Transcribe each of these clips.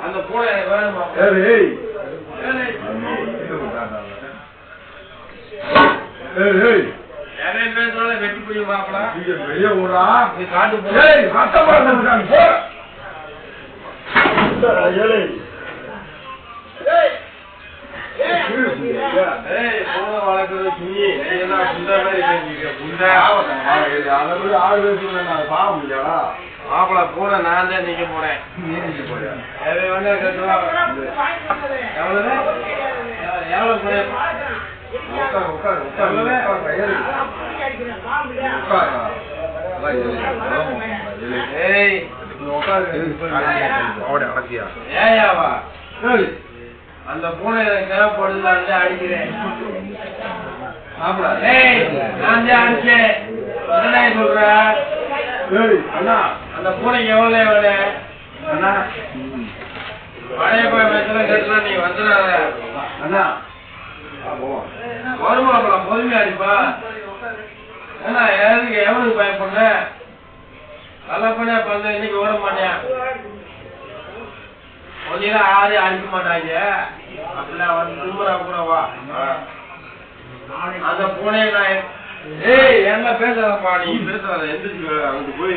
அந்த பூனை வேணுமா? வெட்டி போய் மாப்பிளா வெளியே ஓடா காட்டு வளர்க்கறது துணி மாப்பிள பூனை நான் தான் நீக்க போறேன். அந்த பூனை தேவைப்படுது அடிக்கிறேன். நான் தான் அடிச்சேன். சொல்ற அந்த பூனைக்கு எவ்வளவு எவ்வளவு பழைய பேசலாம் கேட்டா நீ வந்துடாத வருமாப்பலாம் பொறுமையா அடிப்பா. ஏன்னா எதுக்கு எவனுக்கு பயப்பட நல்ல பண்ண பண்ண இன்னைக்கு ஓட மாட்டேன். கொஞ்சம் யாரையும் அடிக்க மாட்டாங்க. அப்படிலாம் வந்து திரும்புறா கூட வா. அந்த பூனையை நான் என்ன பேசாதப்பா. நீ பேசாத எந்திரிச்சு அங்க போய்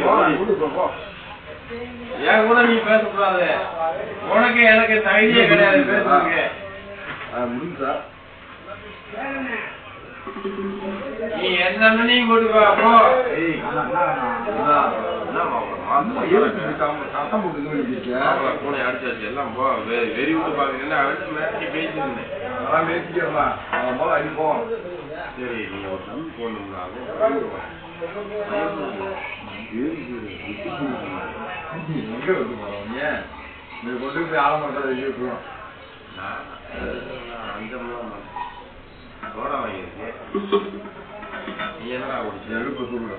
என் கூட நீ பேசக்கூடாது. உனக்கு எனக்கு தைரியம் கிடையாது பேசுறதுக்கு. நீ என்ன நீ கொடுப்பா. அப்போ பூனை அடிச்சாச்சு எல்லாம் வெறி விட்டு பாக்குறீங்கன்னா மிரட்டி பேசிருந்தேன். அடிப்போம். சரி நீங்க ஒரு தம்பி போடணும்னாலும் கொண்டு போய் ஆரம்பம் அந்த சோடா வாங்கியிருக்கேன். நீ என்னடா குடிச்சு எழுப்ப சொல்ல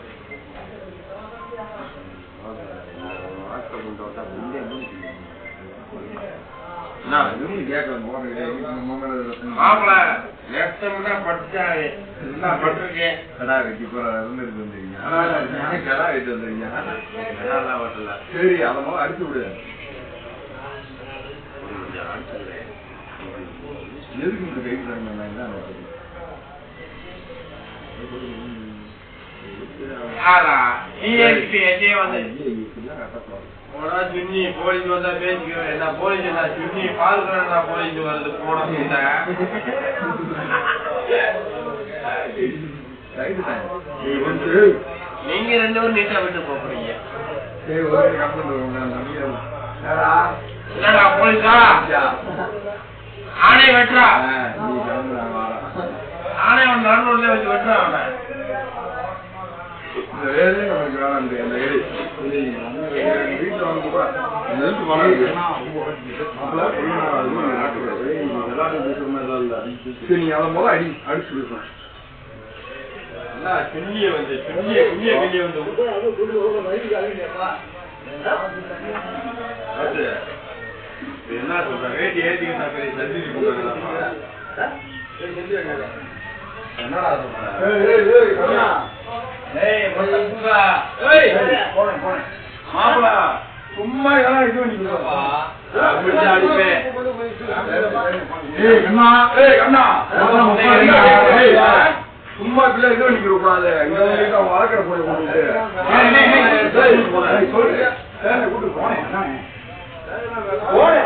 சரி அதனால அடிச்சு விடு. எதுக்கு கை சுண்ணி போலீஸ் வந்தா பேசிக்கிறேன். என்ன போலீஸ் என்ன சுண்ணி பாதுகாப்பு போலீஸ் வருது போன நீங்க ரெண்டு பேரும் நீட்டா விட்டு போறீங்க. போலீஸா ஆணை வெட்டுறா. ஆணை அவன் நடுவில் வச்சு வெட்டுறான். அவனை இந்த வேலையே நமக்கு வேணாம். அந்த ஏரி வீட்டுல வந்து கூட நீ அதை போல அடிச்சு விடுறேன். சுண்ணிய வந்து சுண்ணிய கிளிய வந்து என்ன சொல்ற வேட்டி ஏத்திக்கிட்டா பெரிய சந்திரி என்னடா சொல்ற மாப்பிளா சும்மா இதெல்லாம் இது பண்ணிப்பா. சும்மா பிள்ளை இது பண்ணிக்க கூடாது. வளர்க்கிற போய் கூட்டு போனேன். போய்